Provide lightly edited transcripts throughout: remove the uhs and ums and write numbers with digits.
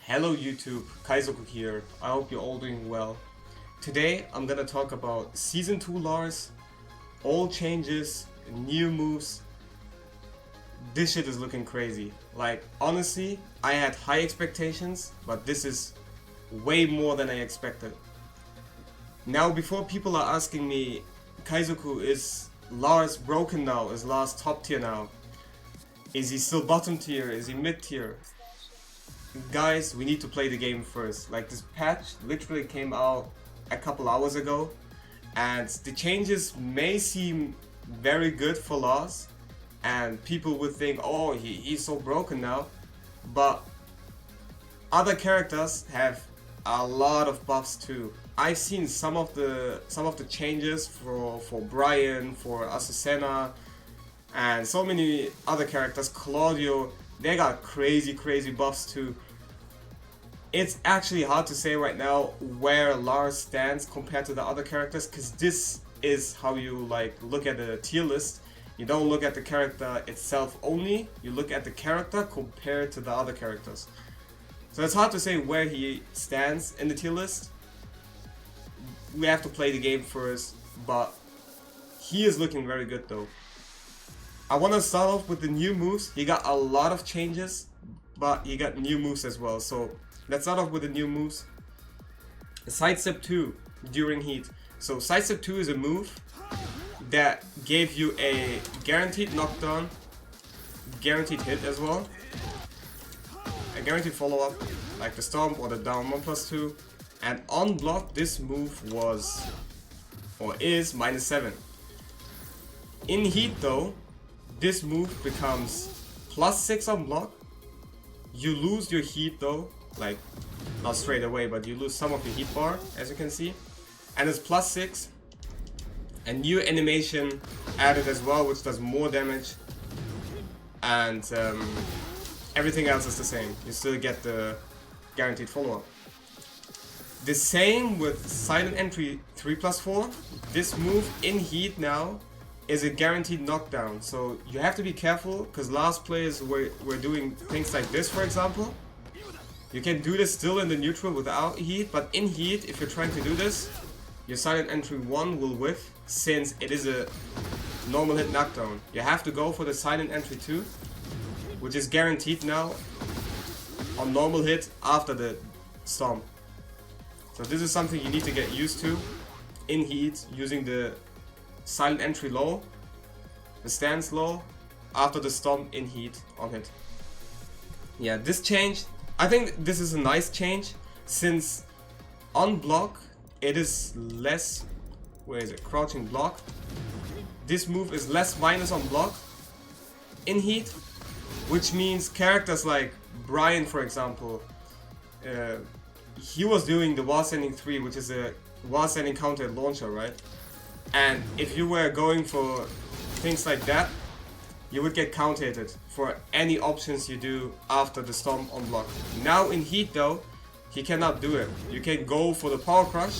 Hello YouTube, Kaizoku here. I hope you're all doing well. Today I'm gonna talk about Season 2 Lars, all changes, new moves. This shit is looking crazy. Like, honestly, I had high expectations, but this is way more than I expected. Now, before people are asking me, Kaizoku, is Lars broken now? Is Lars top tier now? Is he still bottom tier? Is he mid tier? Guys, we need to play the game first. Like, this patch literally came out a couple hours ago, and the changes may seem very good for Lars, and people would think, oh, he's so broken now, but other characters have a lot of buffs too. I've seen some of the changes for Brian, for Azucena, and so many other characters. Claudio, they got crazy buffs too. It's actually hard to say right now where Lars stands compared to the other characters, because this is how you like look at the tier list. You don't look at the character itself only, you look at the character compared to the other characters. So it's hard to say where he stands in the tier list. We have to play the game first, but he is looking very good though. I want to start off with the new moves. He got a lot of changes, but he got new moves as well. So let's start off with the new moves. Sidestep 2 during heat. So Sidestep 2 is a move that gave you a guaranteed knockdown, guaranteed hit as well, a guaranteed follow-up like the stomp or the down 1+2, and on block this move was or is -7. In heat though, this move becomes +6 on block. You lose your heat though, like not straight away, but you lose some of your heat bar, as you can see, and it's +6. A new animation added as well, which does more damage, and everything else is the same. You still get the guaranteed follow-up. The same with silent entry 3+4. This move in heat now is a guaranteed knockdown, so you have to be careful, because last players were doing things like this, for example. You can do this still in the neutral without heat, but in heat, if you're trying to do this, your silent entry 1 will whiff, since it is a normal hit knockdown. You have to go for the silent entry 2, which is guaranteed now on normal hit after the stomp. So this is something you need to get used to in heat, using the silent entry low, the stance low, after the stomp in heat on hit. Yeah, this change, I think this is a nice change, since on block it is less, where is it, crouching block. This move is less minus on block in heat, which means characters like Brian, for example, he was doing the wall standing 3, which is a wall standing counter launcher, right? And if you were going for things like that, you would get counter-hitted for any options you do after the stomp on block. Now in heat though, he cannot do it. You can go for the power crush,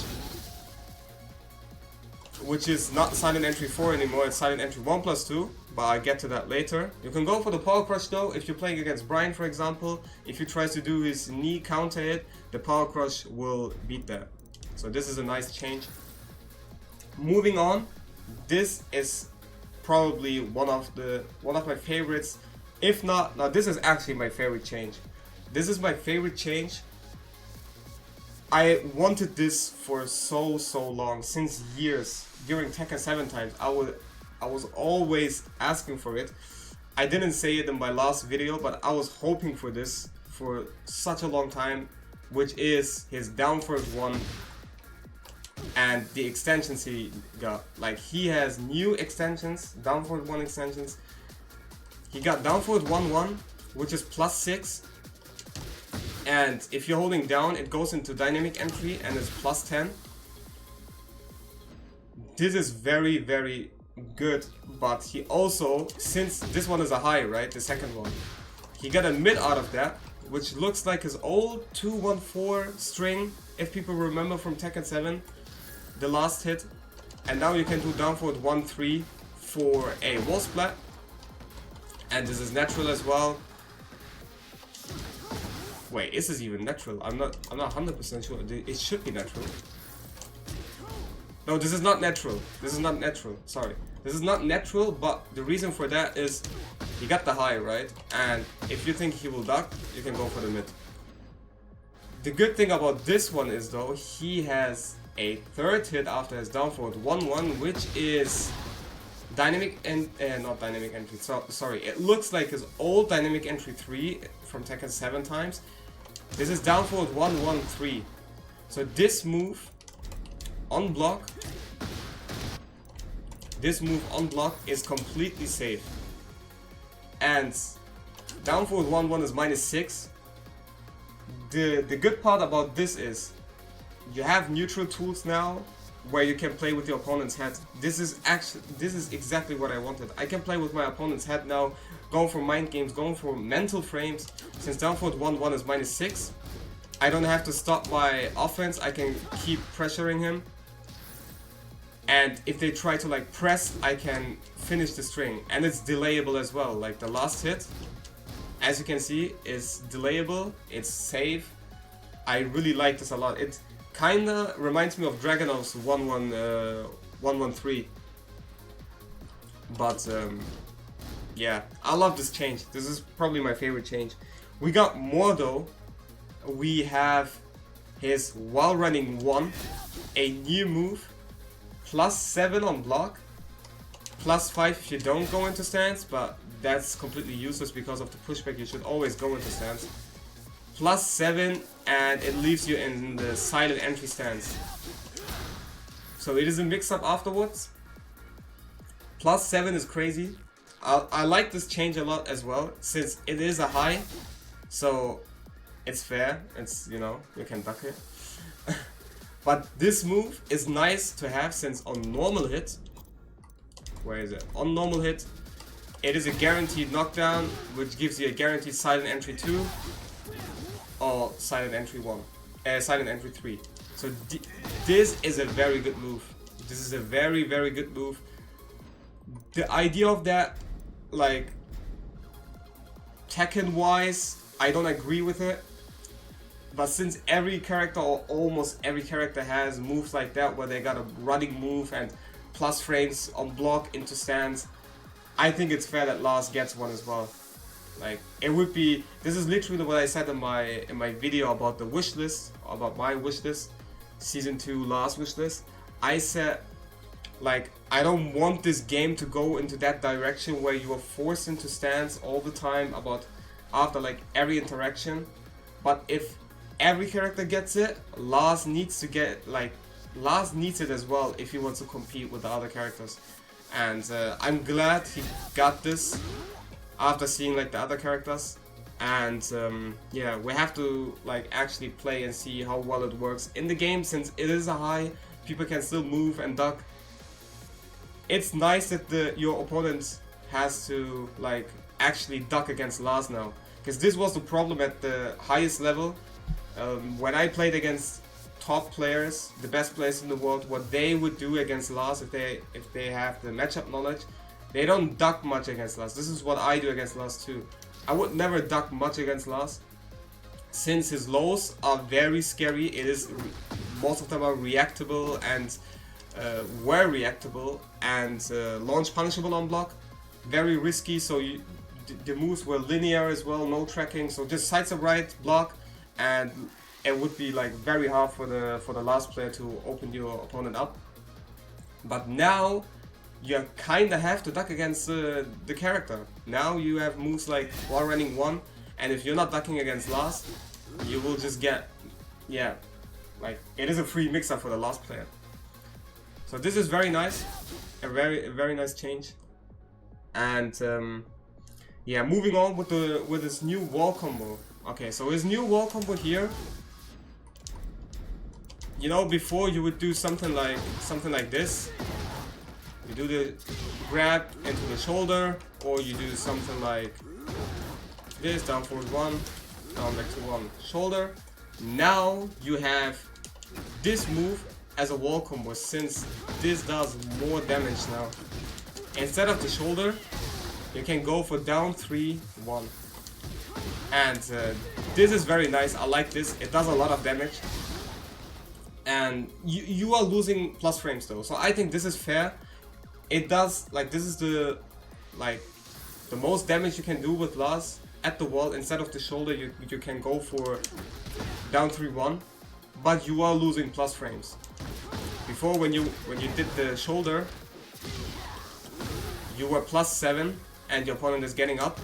which is not silent entry 4 anymore, it's silent entry 1+2, but I'll get to that later. You can go for the power crush though if you're playing against Brian, for example. If he tries to do his knee counter hit, the power crush will beat that. So this is a nice change. Moving on, this is probably one of my favorites. If not, now this is actually my favorite change. This is my favorite change. I wanted this for so long, since years. During Tekken 7 times, I was always asking for it. I didn't say it in my last video, but I was hoping for this for such a long time, which is his down forward 1 and the extensions he got. Like, he has new extensions, down forward 1 extensions. He got down forward 1-1, which is +6. And if you're holding down, it goes into dynamic entry and it's +10. This is very good, but he also, since this one is a high, right, the second one, he got a mid out of that, which looks like his old 2-1-4 string, if people remember from Tekken 7, the last hit. And now you can do down forward 1-3 for a wall splat, and this is natural as well. Wait, is this even natural? I'm not 100% sure. It should be natural. No, this is not natural. This is not natural. Sorry. This is not natural, but the reason for that is he got the high, right? And if you think he will duck, you can go for the mid. The good thing about this one is though, he has a third hit after his down forward 1-1, which is dynamic and not dynamic entry. So sorry, it looks like his old dynamic entry 3 from Tekken 7 times. This is down forward 1-1-3. So this move on block, is completely safe. And down forward 1-1 is -6. The good part about this is you have neutral tools now where you can play with your opponent's head. This is exactly what I wanted. I can play with my opponent's head now, going for mind games, going for mental frames. Since down forward 1-1 is -6, I don't have to stop my offense. I can keep pressuring him. And if they try to like press, I can finish the string. And it's delayable as well. Like the last hit, as you can see, is delayable. It's safe. I really like this a lot. It kinda reminds me of Dragonov's 1-1-3. But yeah, I love this change. This is probably my favorite change. We got more though. We have his while running 1, a new move, +7 on block, +5 if you don't go into stance, but that's completely useless because of the pushback. You should always go into stance. +7, and it leaves you in the silent entry stance. So it is a mix-up afterwards. +7 is crazy. I like this change a lot as well, since it is a high, so it's fair. It's, you know, you can duck it. But this move is nice to have, since on normal hit, where is it? On normal hit, it is a guaranteed knockdown, which gives you a guaranteed silent entry 2 or silent entry 1, silent entry 3. So this is a very good move. This is a very, very good move. The idea of that, like Tekken wise, I don't agree with it. But since every character, or almost every character, has moves like that where they got a running move and plus frames on block into stance, I think it's fair that Lars gets one as well. Like, it would be, this is literally what I said in my video about the wish list, about my wish list, season 2 Lars wish list. I said, like, I don't want this game to go into that direction where you are forced into stance all the time after like every interaction. But if every character gets it, Lars needs to get, like, Lars needs it as well if he wants to compete with the other characters. And I'm glad he got this after seeing like the other characters. And yeah, we have to like actually play and see how well it works in the game, since it is a high, people can still move and duck. It's nice that your opponent has to like actually duck against Lars now, because this was the problem at the highest level. When I played against top players, the best players in the world, what they would do against Lars, if they have the matchup knowledge, they don't duck much against Lars. This is what I do against Lars too. I would never duck much against Lars, since his lows are very scary. Most of them are reactable and were reactable and launch punishable on block. Very risky. So the moves were linear as well, no tracking. So just sides up right, block. And it would be like very hard for the last player to open your opponent up. But now you kind of have to duck against the character. Now you have moves like while running 1, and if you're not ducking against Lars, you will just get, yeah, like it is a free mix-up for the last player. So this is very nice, a very nice change. And yeah, moving on with this new wall combo. Okay, so his new wall combo here, you know, before you would do something like this. You do the grab into the shoulder, or you do something like this, down forward 1, down back to 1, shoulder. Now you have this move as a wall combo, since this does more damage now. Instead of the shoulder, you can go for down 3, 1. And This is very nice. I like this. It does a lot of damage. And you are losing plus frames though. So I think this is fair. It does, like, this is the most damage you can do with Lars at the wall. Instead of the shoulder, you can go for down 3-1, but you are losing plus frames. Before, when you did the shoulder, you were +7 and your opponent is getting up,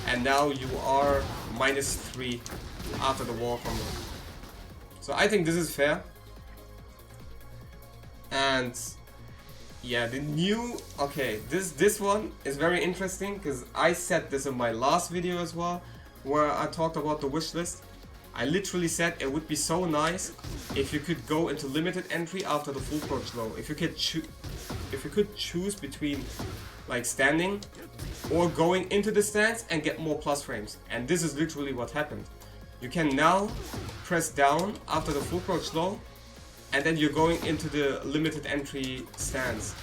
and now you are -3 after the wall combo. So I think this is fair. And yeah, the new, okay, this one is very interesting because I said this in my last video as well, where I talked about the wish list. I literally said it would be so nice if you could go into limited entry after the full crouch low. If you could choose between like standing or going into the stance and get more plus frames. And this is literally what happened. You can now press down after the full crouch low, and then you're going into the limited entry stance.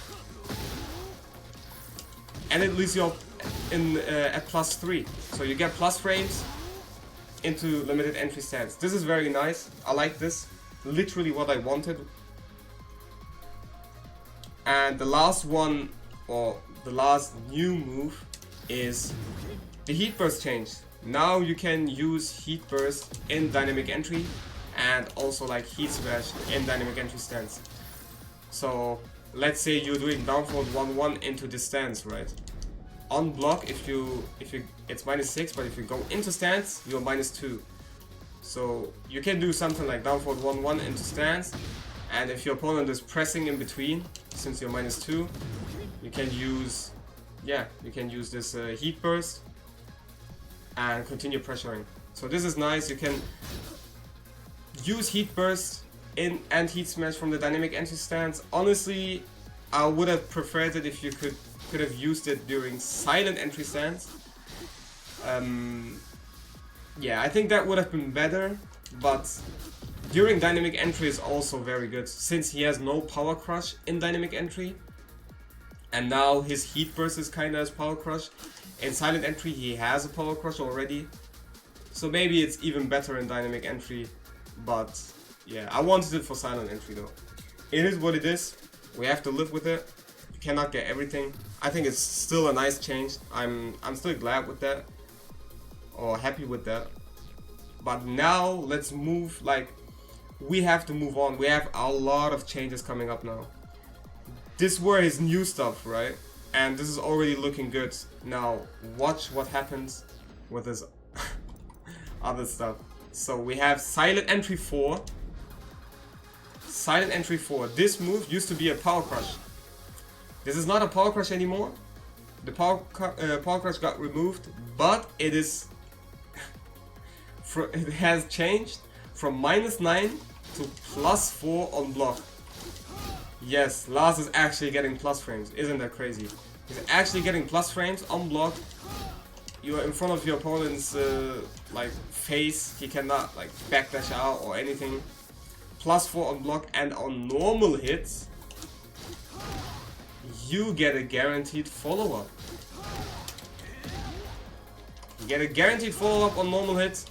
And it leaves you up in at +3. So you get plus frames into limited entry stance. This is very nice. I like this. Literally what I wanted. And the last one, or the last new move, is the heat burst change. Now you can use heat burst in dynamic entry and also like heat smash in dynamic entry stance. So let's say you're doing down forward 1-1 into this stance, right? On block, if you it's -6, but if you go into stance, you're -2. So you can do something like down forward 1-1 into stance, and if your opponent is pressing in between, since you're -2, you can use, yeah, you can use this heat burst and continue pressuring. So this is nice. You can use heat burst in and heat smash from the dynamic entry stance. Honestly, I would have preferred it if you could have used it during silent entry stance. Yeah, I think that would have been better, but during dynamic entry is also very good, since he has no power crush in dynamic entry, and now his heat burst is kinda his power crush. In silent entry he has a power crush already, so maybe it's even better in dynamic entry, but yeah, I wanted it for silent entry though. It is what it is, we have to live with it. You cannot get everything. I think it's still a nice change. I'm still glad with that, or happy with that. But now let's move, like, we have to move on. We have a lot of changes coming up now. This were his new stuff, right? And this is already looking good. Now watch what happens with his other stuff. So we have silent entry 4. Silent entry 4. This move used to be a power crush. This is not a power crush anymore. The power crush got removed, but it is it has changed from -9 to +4 on block. Yes, Lars is actually getting plus frames. Isn't that crazy? He's actually getting plus frames on block. You are in front of your opponent's like face. He cannot like backdash out or anything. +4 on block, and on normal hits you get a guaranteed follow-up. You get a guaranteed follow-up on normal hits.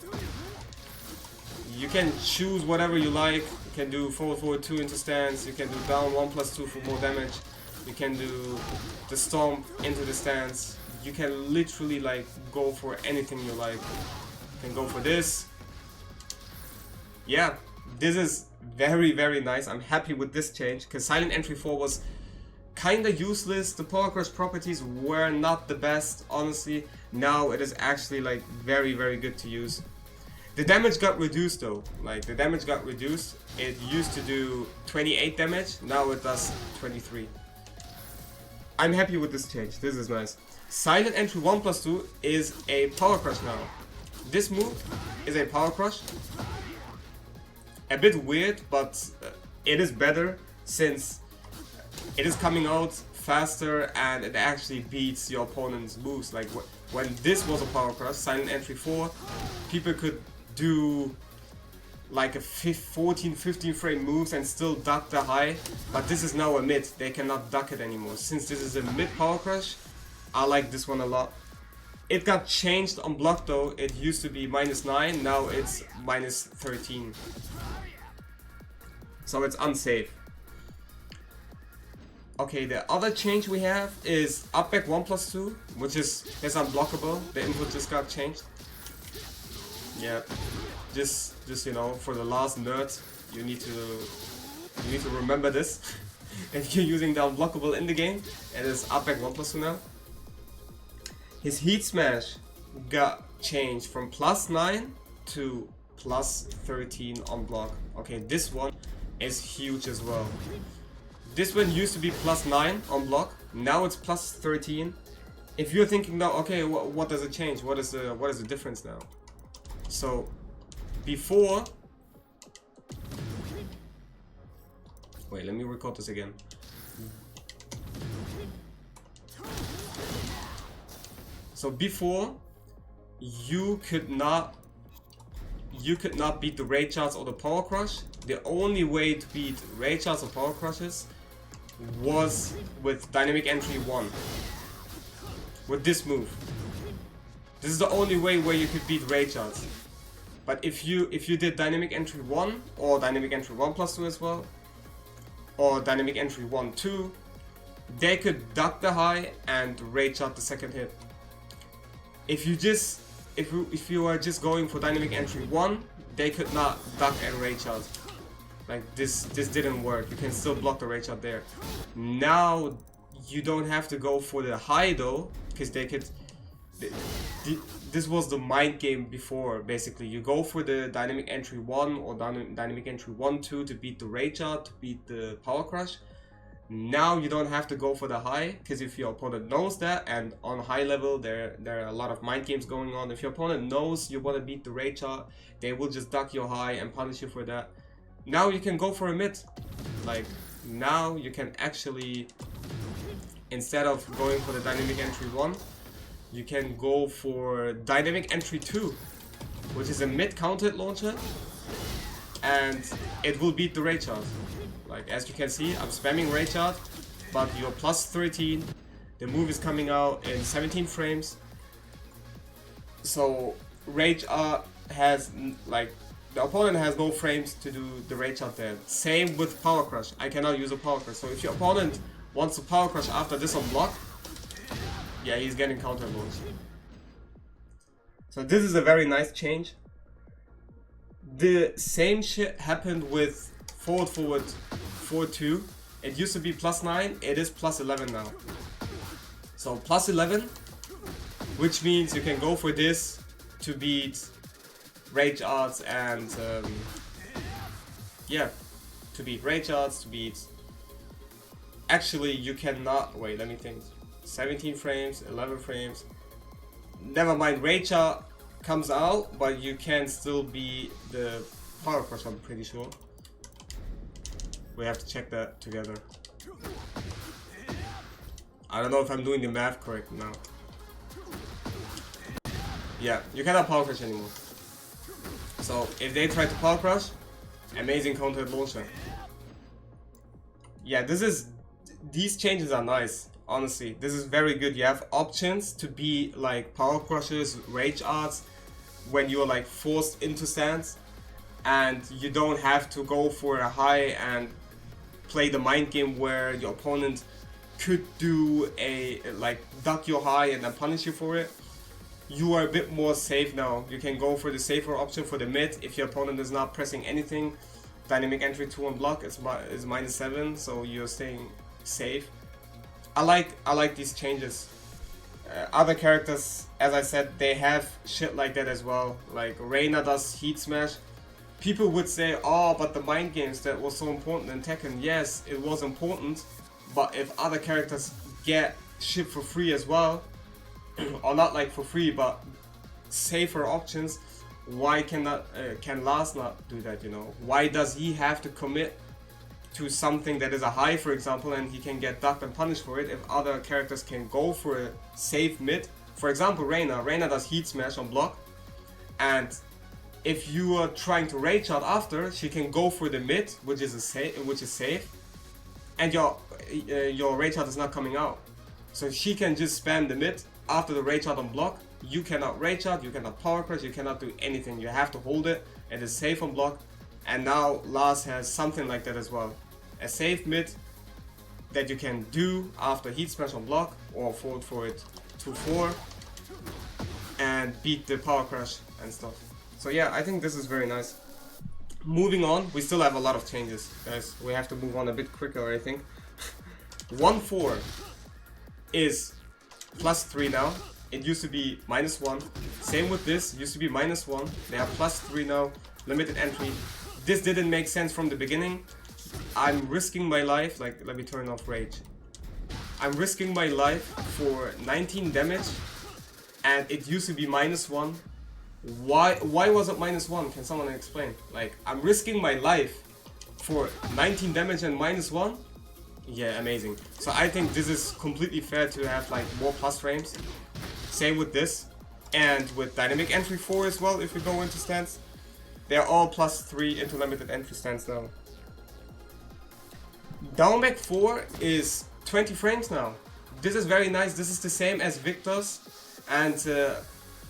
You can choose whatever you like. You can do forward 2 into stance. You can do down 1+2 for more damage. You can do the stomp into the stance. You can literally like go for anything you like. You can go for this. Yeah, this is very, very nice. I'm happy with this change, because silent entry 4 was kinda useless. The power crush properties were not the best, honestly. Now it is actually like very, very good to use. The damage got reduced though. Like, the damage got reduced. It used to do 28 damage, now it does 23. I'm happy with this change. This is nice. Silent entry 1+2 is a power crush now. This move is a power crush. A bit weird, but it is better, since it is coming out faster and it actually beats your opponent's moves. Like when this was a power crush, silent entry 4, people could do like a 14-15 frame moves and still duck the high, but this is now a mid. They cannot duck it anymore. Since this is a mid power crush, I like this one a lot. It got changed on block though. It used to be -9, now it's -13. So it's unsafe. Okay, the other change we have is up back 1+2, which is unblockable. The input just got changed. Yeah, just you know, for the last nerds, you need to remember this. If you're using the unblockable in the game, it is up back 1+2 now. His heat smash got changed from +9 to +13 on block. Okay, this one is huge as well. This one used to be +9 on block, now it's +13. If you're thinking now, okay, what does it change? What is the difference now? So before, wait, let me record this again. So before, you could not beat the raid charts or the power crush. The only way to beat raid charts or power crushes was with dynamic entry 1. With this move. This is the only way where you could beat raid charts. But if you did dynamic entry 1 or dynamic entry 1+2 as well, or dynamic entry 1-2, they could duck the high and raid chart the second hit. If you are just going for dynamic entry 1, they could not duck and raid chart. Like this didn't work. You can still block the raid chart there. Now you don't have to go for the high though, because they could. This was the mind game before. Basically, you go for the dynamic entry 1 or dynamic entry 1-2 to beat the raid chart, to beat the power crush. Now you don't have to go for the high, because if your opponent knows that, and on high level there are a lot of mind games going on. If your opponent knows you want to beat the raid chart, they will just duck your high and punish you for that. Now you can go for a mid. Like now you can actually, instead of going for the dynamic entry 1, you can go for dynamic entry 2, which is a mid counter hit launcher, and it will beat the raid chart. Like as you can see, I'm spamming raid chart, but you're +13. The move is coming out in 17 frames. So raid chart has, like, the opponent has no frames to do the raid chart there. Same with power crush. I cannot use a power crush. So if your opponent wants to power crush after this on block, yeah, he's getting counter launched. So this is a very nice change. The same shit happened with forward 4-2. It used to be +9, it is +11 now. So +11, which means you can go for this to beat raid charts and yeah, to beat raid charts, to beat. Actually, you cannot. Wait, let me think. 17 frames, 11 frames. Never mind, raid chart comes out, but you can still be the power crush, I'm pretty sure. We have to check that together. I don't know if I'm doing the math correct now. Yeah, you cannot power crush anymore. So if they try to power crush, amazing counter launcher. Yeah, these changes are nice. Honestly, this is very good. You have options to be like power crushes, rage arts, when you're like forced into stance, and you don't have to go for a high and play the mind game where your opponent could do a like duck your high and then punish you for it. You are a bit more safe now. You can go for the safer option for the mid if your opponent is not pressing anything. Dynamic entry 2 on block is -7, so you're staying safe. I like these changes. Other characters, as I said, they have shit like that as well. Like Reina does heat smash. People would say, oh, but the mind games, that was so important in Tekken. Yes, it was important, but if other characters get shit for free as well, or not like for free, but safer options, why can Lars not do that, you know? Why does he have to commit to something that is a high, for example, and he can get ducked and punished for it if other characters can go for a safe mid? For example, Reina does heat smash on block, and if you are trying to rage out after, she can go for the mid, which is safe, and your rage out is not coming out. So she can just spam the mid after the rage out on block, you cannot rage out, you cannot power crush, you cannot do anything. You have to hold it. It is safe on block. And now Lars has something like that as well. A safe mid that you can do after heat smash on block or forward for it 2-4 and beat the power crush and stuff. So yeah, I think this is very nice. Moving on, we still have a lot of changes, guys. We have to move on a bit quicker, I think. 1-4 is +3 now. It used to be -1. Same with this, used to be -1. They are +3 now. Limited entry. This didn't make sense from the beginning. I'm risking my life, like, let me turn off rage. I'm risking my life for 19 damage, and it used to be -1. Why was it -1? Can someone explain? Like, I'm risking my life for 19 damage and -1? Yeah, amazing. So I think this is completely fair to have like more plus frames. Same with this, and with dynamic entry 4 as well. If we go into stance, they're all +3 into limited entry stance now. Down back 4 is 20 frames now. This is very nice. This is the same as Victor's, and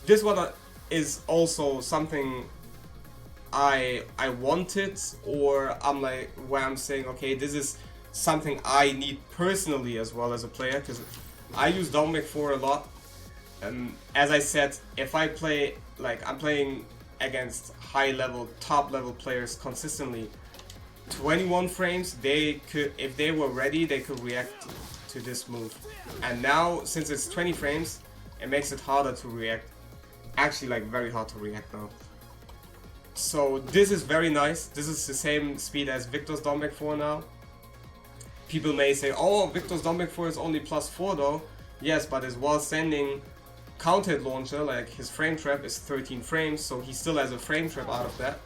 this one is also something I wanted, or I'm like, where I'm saying, okay, this is something I need personally as well as a player, because I use down back 4 a lot. As I said, if I play, like, I'm playing against high level, top level players consistently, 21 frames, they could, if they were ready, they could react to this move. And now, since it's 20 frames, it makes it harder to react. Actually, like, very hard to react now. So this is very nice. This is the same speed as Victor's down back 4 now. People may say, oh, Victor's down back 4 is only +4 though. Yes, but his while standing counter hit launcher, like his frame trap, is 13 frames, so he still has a frame trap out of that.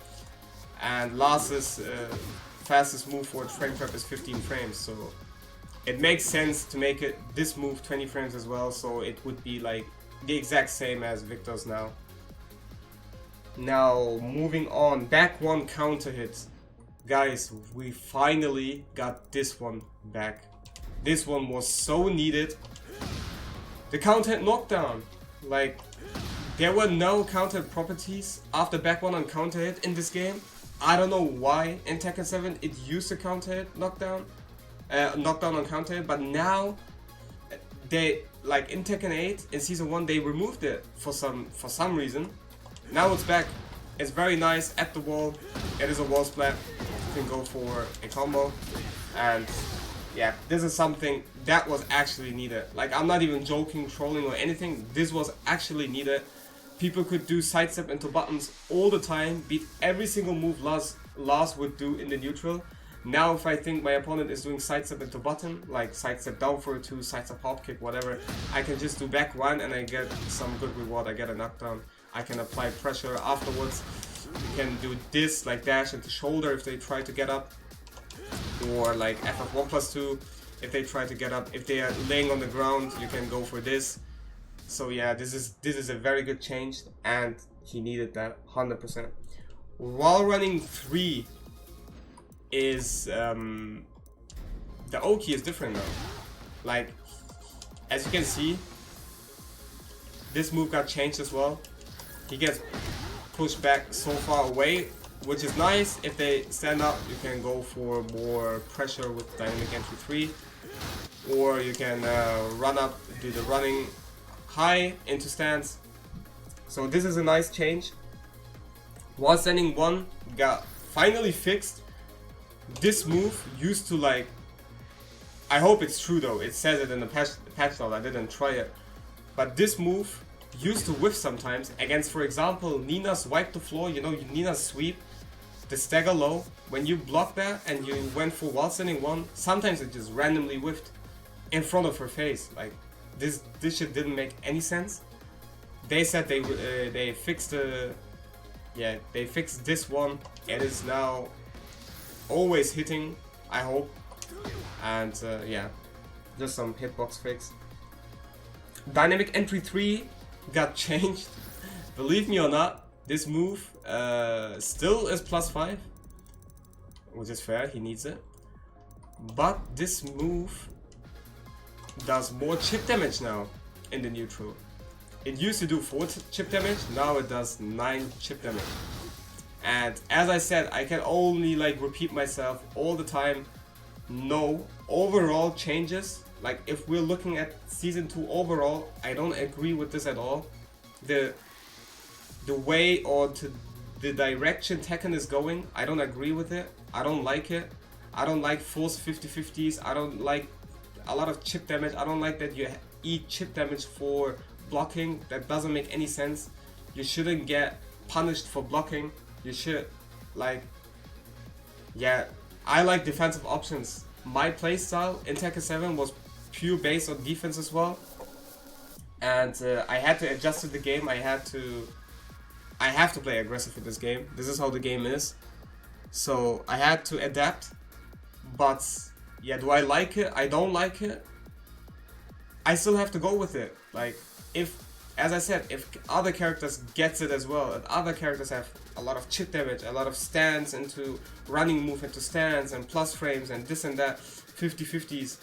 And Lars's fastest move for frame trap is 15 frames, so it makes sense to make it this move 20 frames as well, so it would be like the exact same as Victor's now. Now, moving on, back 1 counter hits. Guys, we finally got this one back. This one was so needed. The counter hit knockdown. Like, there were no counter hit properties after back 1 on counter hit in this game. I don't know why in Tekken 7 it used to counter hit knockdown on counter hit, but now they, like in Tekken 8 in season 1, they removed it for some reason. Now it's back. It's very nice at the wall. It is a wall splat. You can go for a combo, and yeah, this is something that was actually needed. Like, I'm not even joking, trolling or anything. This was actually needed. People could do sidestep into buttons all the time, beat every single move Lars would do in the neutral. Now if I think my opponent is doing sidestep into button, like sidestep down for a 2, sidestep hop kick, whatever, I can just do back 1 and I get some good reward. I get a knockdown. I can apply pressure afterwards. You can do this, like dash into shoulder if they try to get up, or like FF1+2 if they try to get up. If they are laying on the ground, you can go for this. So yeah, this is a very good change, and he needed that 100%. While running 3 is the O key is different now. Like, as you can see, this move got changed as well. He gets pushed back so far away, which is nice. If they stand up, you can go for more pressure with dynamic entry 3, or you can run up, do the running high into stance. So this is a nice change. While standing 1 got finally fixed. This move used to, like, I hope it's true though, it says it in the patch note, I didn't try it, but this move used to whiff sometimes against, for example, Nina's wipe the floor. You know, Nina's sweep, the stagger low. When you block that and you went for while standing 1, sometimes it just randomly whiffed in front of her face. Like, this shit didn't make any sense. They said they fixed they fixed this one. It is now always hitting, I hope. And yeah, just some hitbox fix. Dynamic entry 3 got changed. Believe me or not, this move still is +5, which is fair, he needs it. But this move does more chip damage now in the neutral. It used to do 4 chip damage, now it does 9 chip damage. And as I said, I can only like repeat myself all the time. No overall changes. Like if we're looking at season 2 overall, I don't agree with this at all. The way or to the direction Tekken is going, I don't agree with it. I don't like it. I don't like forced 50-50s. I don't like a lot of chip damage. I don't like that you eat chip damage for blocking. That doesn't make any sense. You shouldn't get punished for blocking. You should, like, yeah, I like defensive options. My playstyle in Tekken 7 was pure based on defense as well. And I had to adjust to the game. I have to play aggressive in this game. This is how the game is. So I had to adapt. But yeah, do I like it? I don't like it. I still have to go with it. Like, if, as I said, if other characters gets it as well, and other characters have a lot of chip damage, a lot of stands into running move into stands and plus frames and this and that, 50-50s,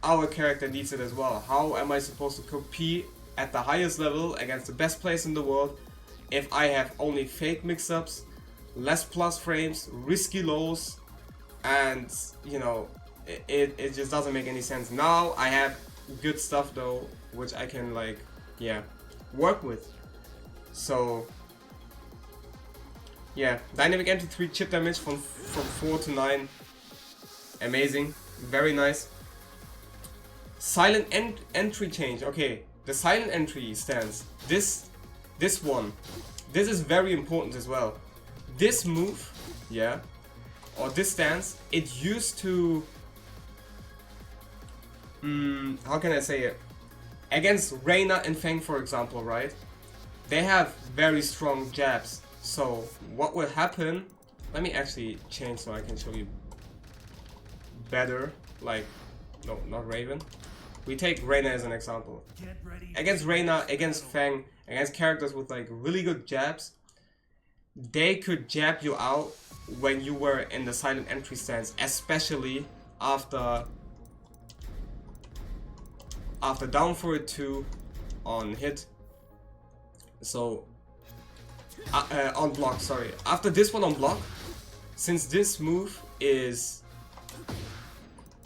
our character needs it as well. How am I supposed to compete at the highest level against the best players in the world if I have only fake mix-ups, less plus frames, risky lows, and you know, it just doesn't make any sense. Now I have good stuff though, which I can like, yeah, work with. So yeah, dynamic entry 3 chip damage from 4 to 9, amazing, very nice. Silent entry change. Okay, the silent entry stance. This one, this is very important as well. This move, yeah, or this stance, it used to, how can I say it? Against Reina and Feng, for example, right? They have very strong jabs. So what will happen? Let me actually change so I can show you better. Like, no, not Raven. We take Reina as an example. Against Reina, against Feng, against characters with like really good jabs, they could jab you out when you were in the silent entry stance, especially after down for it 2 on hit. So on block, sorry. After this one on block, since this move is,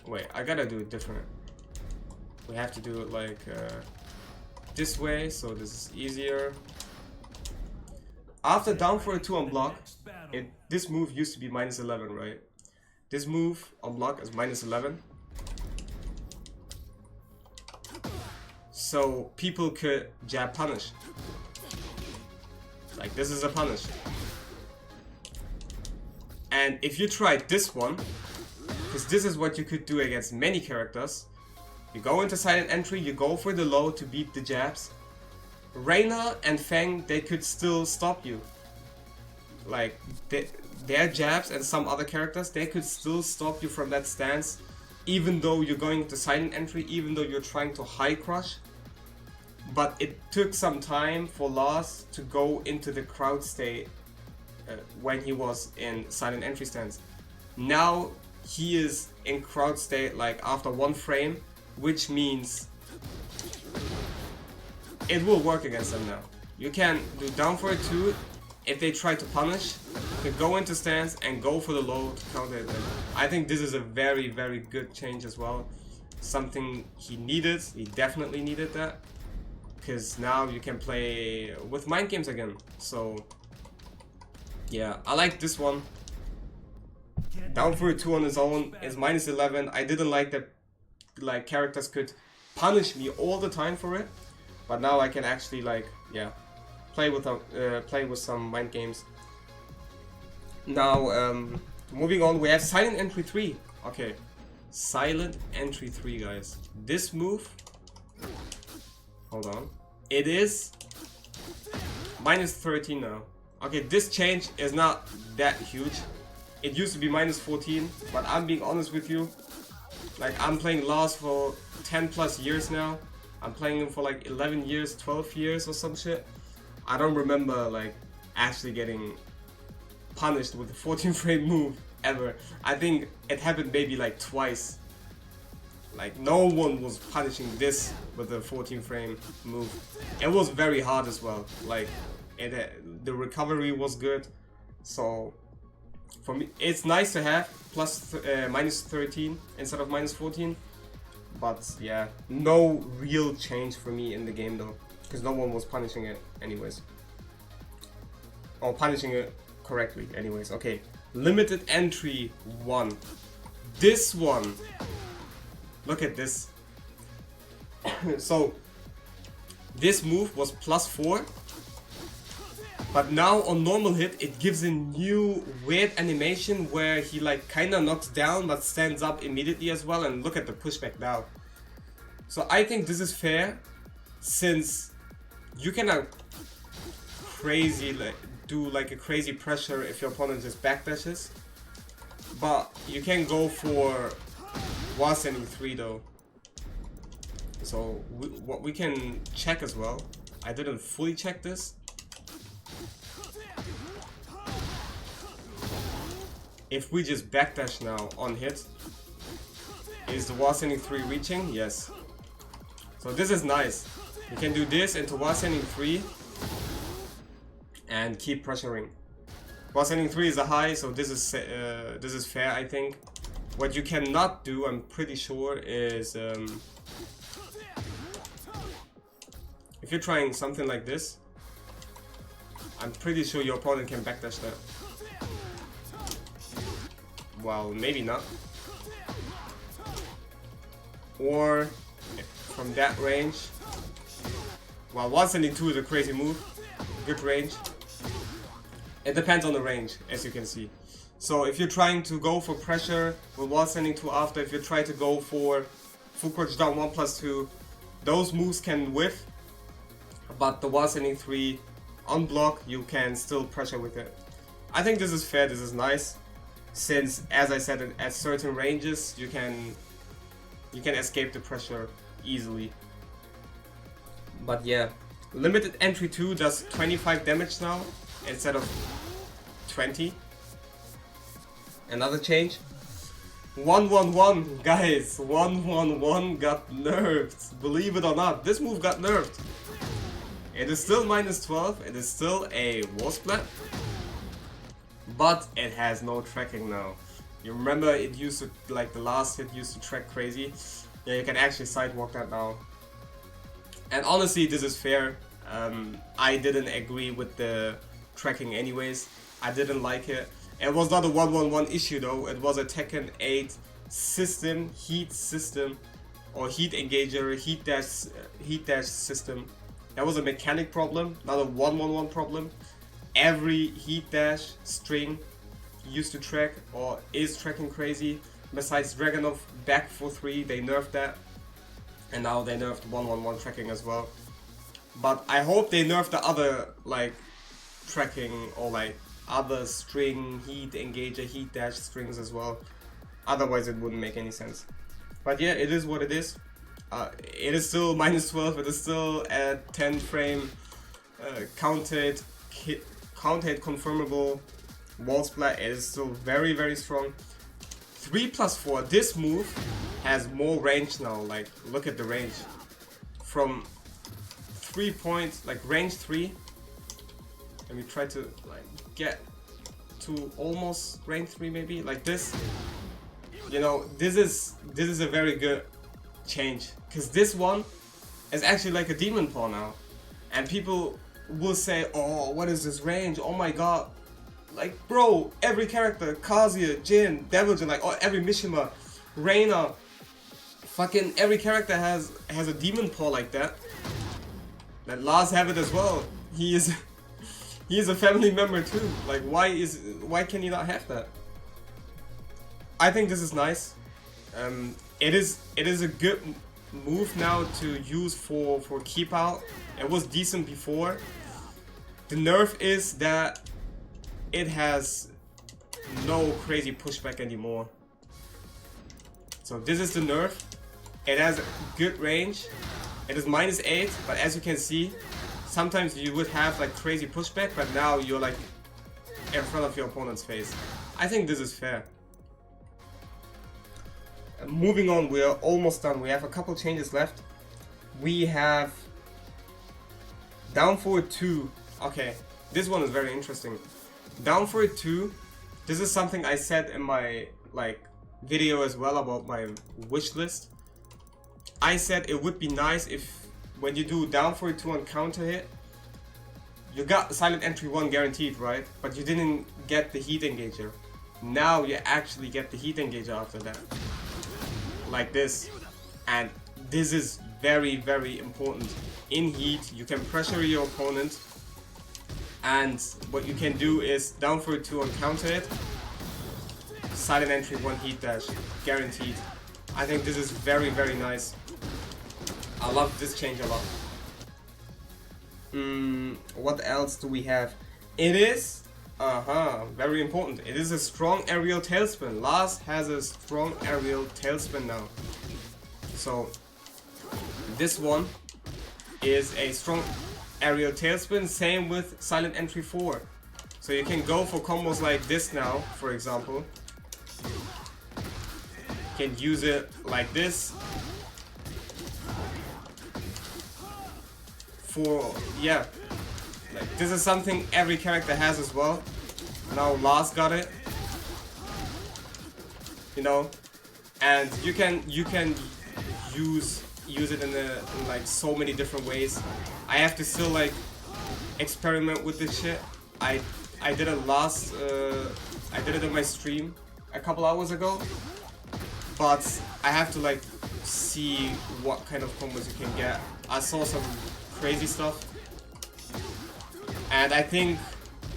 wait, I gotta do it different. We have to do it like this way, so this is easier. After down for a 2 on block, this move used to be -11, right? This move on block is -11. So people could jab punish. Like, this is a punish. And if you tried this one, because this is what you could do against many characters, you go into silent entry, you go for the low to beat the jabs. Reina and Feng, they could still stop you. Like, their jabs and some other characters, they could still stop you from that stance, even though you're going to silent entry, even though you're trying to high crush. But it took some time for Lars to go into the crowd state when he was in silent entry stance. Now he is in crowd state like after 1 frame, which means it will work against them now. You can do down for it 2 if they try to punish, you can go into stance and go for the low to counter it. I think this is a very, very good change as well. Something he needed, he definitely needed that. Because now you can play with mind games again. So yeah, I like this one. Down for a 2 on his own is -11. I didn't like that like characters could punish me all the time for it, but now I can actually like, yeah, play with some mind games. Now moving on, we have silent entry 3. Okay, silent entry 3, guys. This move, hold on, it is -13 now. Okay, this change is not that huge. It used to be -14, but I'm being honest with you. Like, I'm playing Lars for 10 plus years now. I'm playing him for like 11 years, 12 years or some shit. I don't remember like actually getting punished with a 14 frame move ever. I think it happened maybe like twice. Like no one was punishing this with the 14 frame move. It was very hard as well. Like the recovery was good. So for me, it's nice to have minus 13 instead of minus 14. But yeah, no real change for me in the game though, because no one was punishing it anyways. Or punishing it correctly anyways. Okay, limited entry 1. This one, look at this. So this move was +4, but now on normal hit it gives a new weird animation where he like kinda knocks down but stands up immediately as well, and look at the pushback now. So I think this is fair, since you cannot do like a crazy pressure if your opponent just backdashes, but you can go for wall standing 3 though. So what we can check as well, I didn't fully check this. If we just backdash now on hit, is the wall standing 3 reaching? Yes. So this is nice. You can do this into wall standing 3 and keep pressuring. Wall standing 3 is a high, so this is fair, I think. What you cannot do, I'm pretty sure, is if you're trying something like this, I'm pretty sure your opponent can backdash that. Well, maybe not. Or from that range. Well, 172 is a crazy move. Good range. It depends on the range, as you can see. So if you're trying to go for pressure with wall standing 2 after, if you try to go for full crouch down 1+2, those moves can whiff. But the wall standing 3 on block, you can still pressure with it. I think this is fair, this is nice. Since, as I said, at certain ranges you can escape the pressure easily. But yeah, limited entry 2 does 25 damage now instead of 20. Another change. 111, guys, 111 got nerfed. Believe it or not, this move got nerfed. It is still -12. It is still a wall splat. But it has no tracking now. You remember it used to, like the last hit used to track crazy? Yeah, you can actually sidewalk that now. And honestly, this is fair. I didn't agree with the tracking anyways. I didn't like it. It was not a 111 issue though. It was a Tekken 8 system, heat system, or heat engager, heat dash system. That was a mechanic problem, not a 111 problem. Every heat dash string used to track or is tracking crazy. Besides Dragunov back for 3, they nerfed that, and now they nerfed 111 tracking as well. But I hope they nerf the other like tracking or like other string heat engager, heat dash strings as well. Otherwise it wouldn't make any sense. But yeah, it is what it is. It is still -12. It is still at 10 frame counted confirmable wall splat. It is still very, very strong. 3+4. This move has more range now. Like, look at the range. From 3 points, like range 3. Let me try to like get to almost range 3, maybe like this. You know, this is a very good change, because this one is actually like a demon paw now, and people will say, oh, what is this range? Oh my god. Like, bro, every character, Kazuya, Jin, Devilgen, like every Mishima, Reina, fucking every character has a demon paw like that. Let Lars have it as well. He is a family member too. Like, why can he not have that? I think this is nice. It is a good move now to use for keep out. It was decent before. The nerf is that it has no crazy pushback anymore. So this is the nerf. It has good range. It is -8, but as you can see, sometimes you would have like crazy pushback, but now you're like in front of your opponent's face. I think this is fair. moving on, we're almost done. We have a couple changes left. We have down forward 2. Okay, this one is very interesting. Down forward 2. This is something I said in my video as well about my wish list. I said it would be nice if when you do down forward 2 on counter hit, you got silent entry 1 guaranteed, right? But you didn't get the heat engager. Now you actually get the heat engager after that. Like this. And this is very, very important. In heat, you can pressure your opponent. And what you can do is down forward 2 on counter hit. Silent entry 1 heat dash. Guaranteed. I think this is very, very nice. I love this change a lot. What else do we have? It is, very important. It is a strong aerial tailspin. Lars has a strong aerial tailspin now. So, this one is a strong aerial tailspin. Same with silent entry 4. So you can go for combos like this now, for example. You can use it like this. For, yeah, like this is something every character has as well. Now Lars got it, you know, and you can use it in like so many different ways. I have to still like experiment with this shit. I did it last, I did it on my stream a couple hours ago, but I have to like see what kind of combos you can get. I saw some crazy stuff, and I think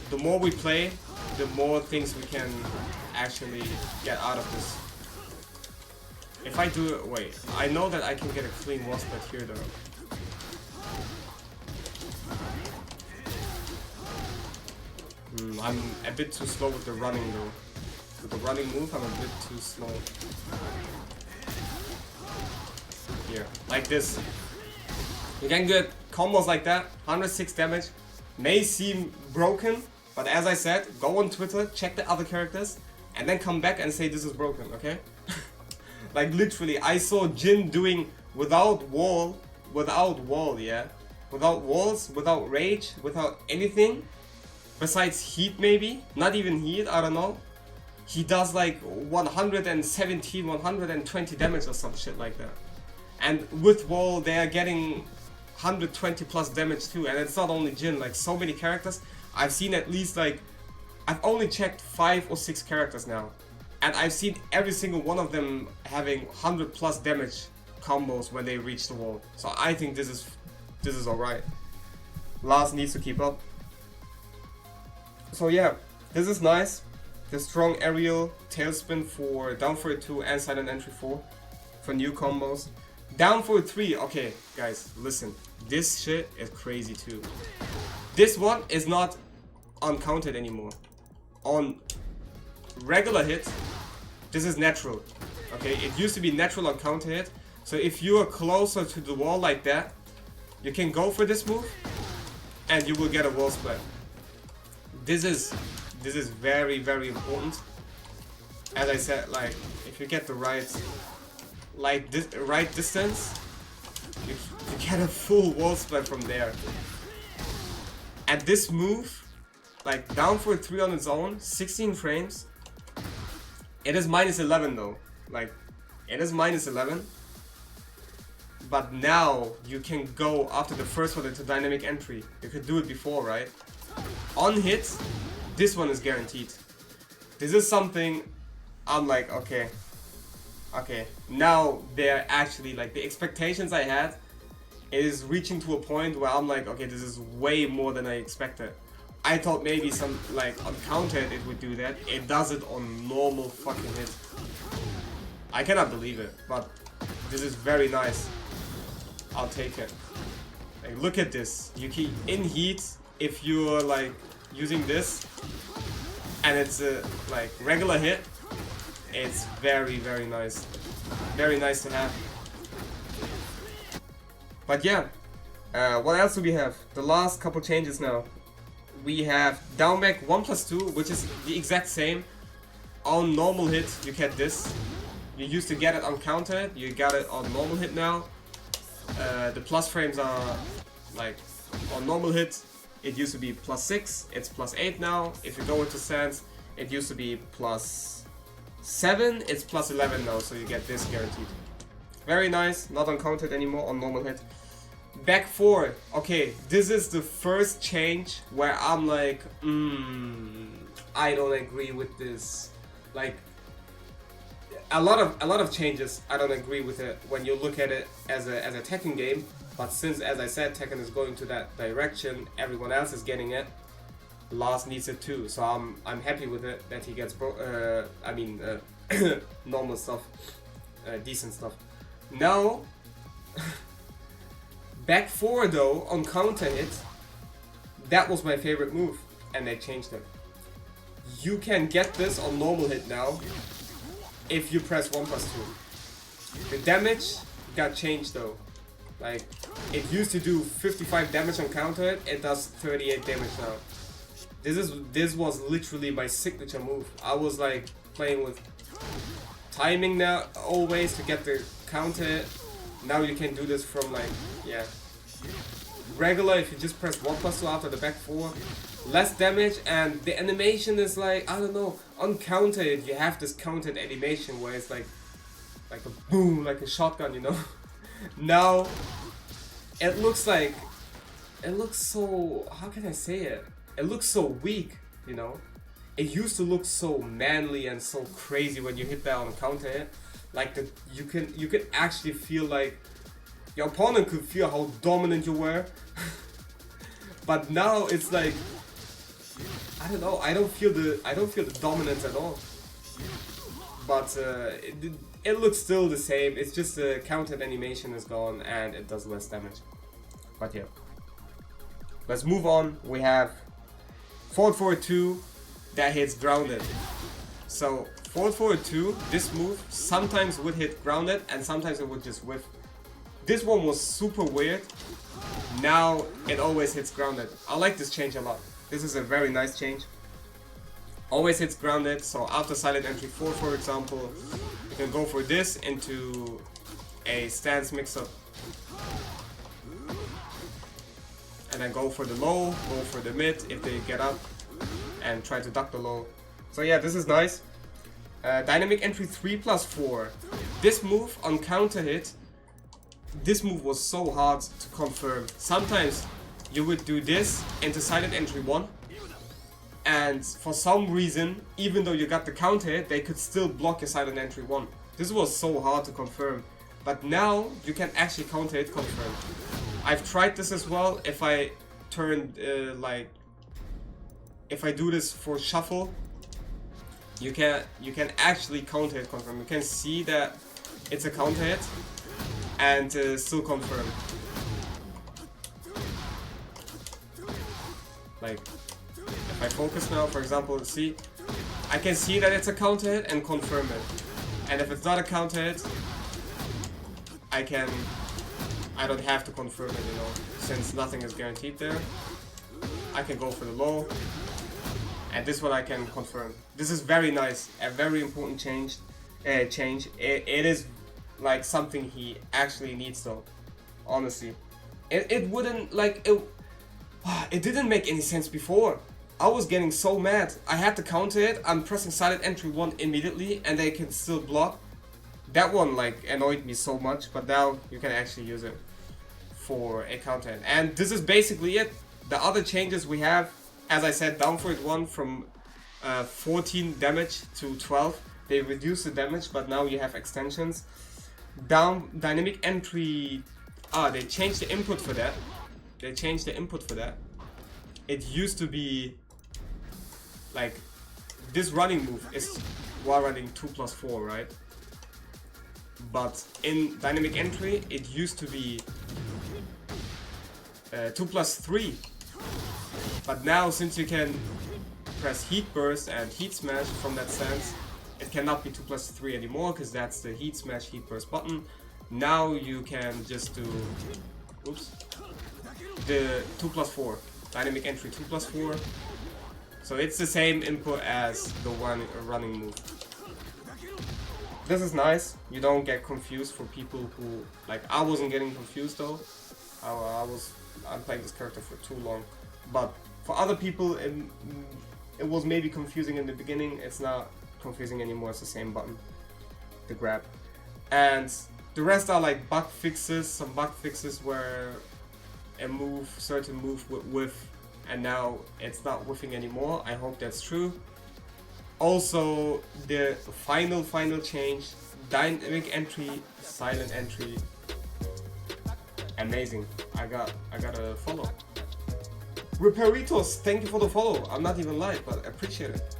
the more we play, the more things we can actually get out of this. If I do it, wait, I know that I can get a clean wall split here though. I'm a bit too slow with the running though. With the running move, I'm a bit too slow. Here, like this. You can get combos like that, 106 damage, may seem broken, but as I said, go on Twitter, check the other characters, and then come back and say this is broken, okay? Like literally, I saw Jin doing without wall, yeah? Without walls, without rage, without anything, besides heat maybe, not even heat, I don't know. He does like 117, 120 damage or some shit like that. And with wall, they are getting 120 plus damage too, and it's not only Jin, like so many characters. I've seen at least like, I've only checked 5 or 6 characters now, and I've seen every single one of them having 100 plus damage combos when they reach the wall. So I think this is alright. Lars needs to keep up. So yeah, this is nice. The strong aerial tailspin for down forward 2 and silent entry 4 for new combos. Down forward 3, okay guys, listen, this shit is crazy too. This one is not uncounted anymore. On regular hit, this is natural, okay? It used to be natural on counter hit, so if you are closer to the wall like that, you can go for this move, and you will get a wall split. This is very, very important. As I said, like, if you get the right distance, you get a full wall split from there. And this move, like down for 3 on its own, 16 frames, it is minus 11 though. Like, it is minus 11. But now you can go after the first one into dynamic entry. You could do it before, right? On hit, this one is guaranteed. This is something I'm like, okay, now they're actually like, the expectations I had is reaching to a point where I'm like, okay, this is way more than I expected. I thought maybe some, like, on counter hit it would do that. It does it on normal fucking hit. I cannot believe it, but this is very nice. I'll take it. Like, look at this. You keep in heat if you're like using this, and it's a like regular hit. It's very, very nice. Very nice to have. But yeah, what else do we have? The last couple changes now. We have down back 1+2, which is the exact same. On normal hit, you get this. You used to get it on counter hit, you got it on normal hit now. The plus frames are like on normal hit, it used to be +6, it's +8 now. If you go into stance, it used to be +7, it's +11 now, so you get this guaranteed. Very nice, not on counter hit anymore, on normal hit. Back 4, okay, this is the first change where I'm like, I don't agree with this. Like, a lot of changes, I don't agree with it when you look at it as a Tekken game. But since, as I said, Tekken is going to that direction, everyone else is getting it. Lars needs it too, so I'm happy with it that he gets normal stuff, decent stuff. Now, back 4 though on counter hit, that was my favorite move, and they changed it. You can get this on normal hit now if you press 1+2. The damage got changed though. Like, it used to do 55 damage on counter hit, it does 38 damage now. This was literally my signature move. I was like playing with timing now always to get the counter hit. Now you can do this from like, yeah, regular. If you just press 1+2 after the back 4, less damage, and the animation is like, I don't know, on counter hit you have this counter hit animation where it's like a boom, like a shotgun, you know. Now it looks so, how can I say it? It looks so weak, you know. It used to look so manly and so crazy when you hit that on counter hit. Like you can actually feel like your opponent could feel how dominant you were. But now it's like, I don't know, I don't feel the dominance at all. But it looks still the same. It's just the counter animation is gone and it does less damage. But yeah, let's move on. We have forward forward 2 that hits grounded. So forward forward 2, this move sometimes would hit grounded and sometimes it would just whiff. This one was super weird. Now it always hits grounded. I like this change a lot. This is a very nice change. Always hits grounded, so after silent entry 4, for example, you can go for this into a stance mix-up. And then go for the low, go for the mid if they get up, and try to duck the low. So yeah, this is nice. Dynamic entry 3+4. This move on counter hit, this move was so hard to confirm. Sometimes you would do this into silent entry 1. And for some reason, even though you got the counter hit, they could still block your silent entry 1. This was so hard to confirm. But now, you can actually counter hit confirm. I've tried this as well. If I turn, if I do this for shuffle, you can actually counter hit confirm. You can see that it's a counter hit and still confirm. Like, if I focus now, for example, see, I can see that it's a counter hit and confirm it. And if it's not a counter hit, I don't have to confirm it, you know, since nothing is guaranteed there. I can go for the low, and this one I can confirm. This is very nice, a very important change. It is like something he actually needs though, honestly. It wouldn't, like, it didn't make any sense before. I was getting so mad. I had to counter it, I'm pressing silent entry 1 immediately and they can still block. That one like annoyed me so much, but now you can actually use it for a counter hit. And this is basically it. The other changes we have, as I said, down for it 1 from 14 damage to 12. They reduce the damage, but now you have extensions. Down dynamic entry, they changed the input for that. It used to be like this running move is while running 2+4, right? But in dynamic entry, it used to be 2+3. But now, since you can press heat burst and heat smash from that stance, it cannot be 2+3 anymore because that's the heat smash heat burst button. Now you can just do, oops, the 2+4, dynamic entry 2+4. So it's the same input as the one running move. this is nice. You don't get confused for people who, like, I wasn't getting confused though. I'm playing this character for too long. But for other people, it was maybe confusing in the beginning. It's not confusing anymore. It's the same button, the grab. And the rest are like bug fixes, some bug fixes where a certain move would whiff, and now it's not whiffing anymore. I hope that's true. Also, the final change, dynamic entry, silent entry. Amazing. I got a follow. Reparitos, thank you for the follow. I'm not even live, but I appreciate it.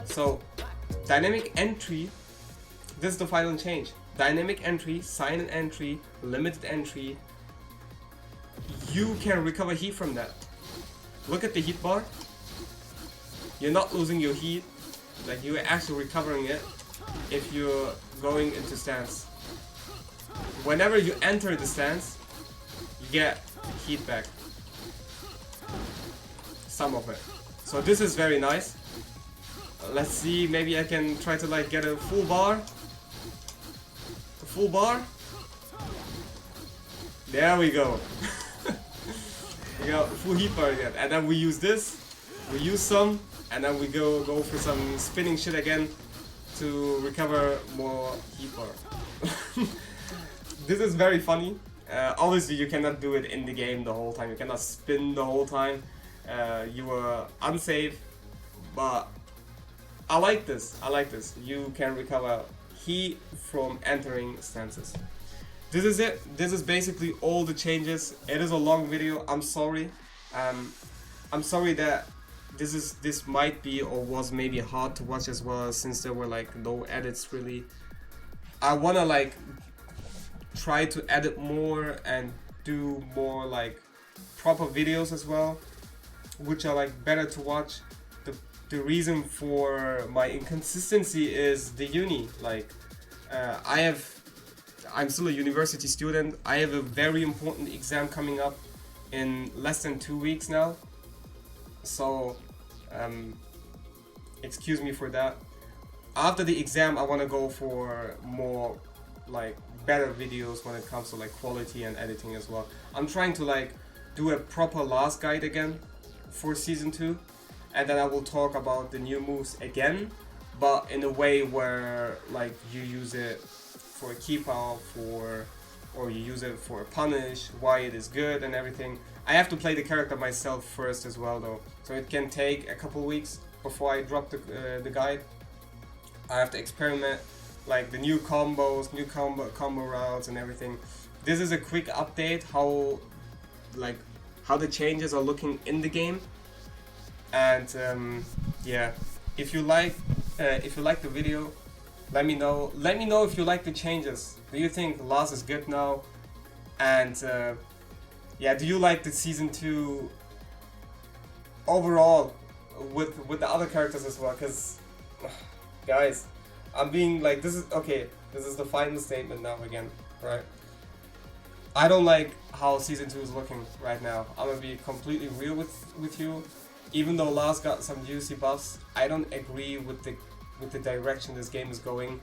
So, dynamic entry, this is the final change. Dynamic entry, silent entry, limited entry. You can recover heat from that. Look at the heat bar. You're not losing your heat, like you're actually recovering it if you're going into stance. Whenever you enter the stance, you get heat back. Some of it. So this is very nice. Let's see, maybe I can try to like get a full bar. A full bar. There we go. We got full heat bar again. And then we use this. We use some. And then we go for some spinning shit again to recover more heat bar. This is very funny. Obviously you cannot do it in the game the whole time. You cannot spin the whole time. You were unsafe. But I like this. I like this. You can recover heat from entering stances. This is it. This is basically all the changes. It is a long video. I'm sorry. I'm sorry that this might be or was maybe hard to watch as well, since there were like no edits really. I wanna like try to edit more and do more like proper videos as well, which are like better to watch. The reason for my inconsistency is the uni. Like I'm still a university student. I have a very important exam coming up in less than 2 weeks now. So, excuse me for that. After the exam, I want to go for more, like, better videos when it comes to, like, quality and editing as well. I'm trying to, like, do a proper Lars guide again for Season 2. And then I will talk about the new moves again, but in a way where, like, you use it for a keep out, or you use it for a punish, why it is good and everything. I have to play the character myself first as well though, so it can take a couple weeks before I drop the guide. I have to experiment, like the new combos, new combo routes and everything. This is a quick update how the changes are looking in the game. And yeah, if you like the video, let me know. Let me know if you like the changes. Do you think Lars is good now? And yeah, do you like the Season 2 overall with the other characters as well? Because guys, I'm being like, this is okay. This is the final statement now again, right? I don't like how Season 2 is looking right now. I'm gonna be completely real with you. Even though Lars got some juicy buffs, I don't agree with the direction this game is going.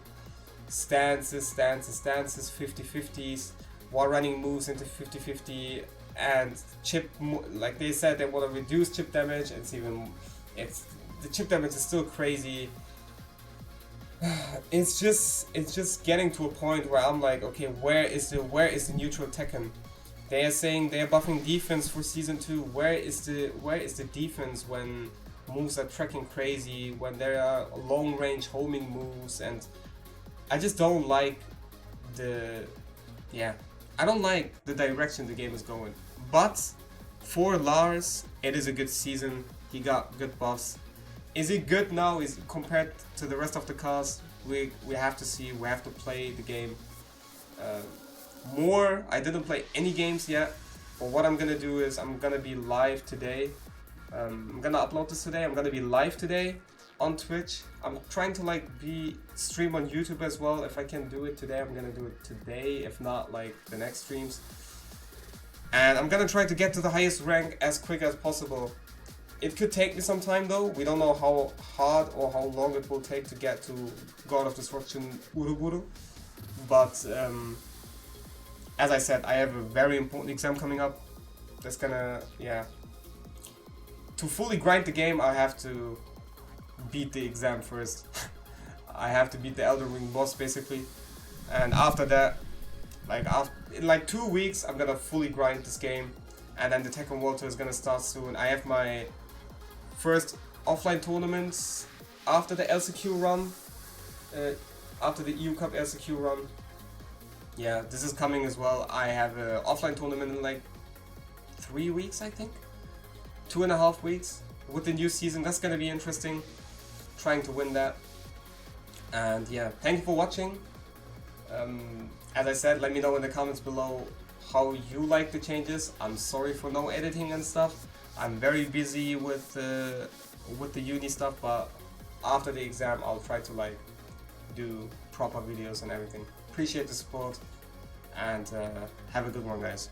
Stances, 50-50s, while running moves into 50-50, and chip, like they said, they want to reduce chip damage. The chip damage is still crazy. It's just getting to a point where I'm like, okay, where is the neutral Tekken? They are saying they are buffing defense for Season 2. Where is the defense when moves are tracking crazy, when there are long range homing moves? And I just don't like I don't like the direction the game is going. But for Lars, it is a good season. He got good buffs. Is it good now? Is compared to the rest of the cast? We have to see. We have to play the game more. I didn't play any games yet, but what I'm gonna do is I'm gonna be live today. I'm gonna upload this today. I'm gonna be live today on Twitch. I'm trying to like stream on YouTube as well. If I can do it today, I'm gonna do it today. If not, like the next streams. And I'm gonna try to get to the highest rank as quick as possible. It could take me some time though. We don't know how hard or how long it will take to get to God of Destruction Uruburu. But as I said, I have a very important exam coming up. That's gonna, yeah. To fully grind the game, I have to beat the exam first. I have to beat the Elden Ring boss basically. And after that, in like 2 weeks, I'm gonna fully grind this game. And then the Tekken World Tour is gonna start soon. I have my first offline tournaments after the LCQ run, after the EU Cup LCQ run. Yeah, this is coming as well. I have an offline tournament in like 3 weeks, I think. 2.5 weeks with the new season. That's gonna be interesting. Trying to win that. And yeah, thank you for watching. As I said, let me know in the comments below how you like the changes. I'm sorry for no editing and stuff. I'm very busy with the uni stuff, but after the exam I'll try to like do proper videos and everything. Appreciate the support, and have a good one, guys.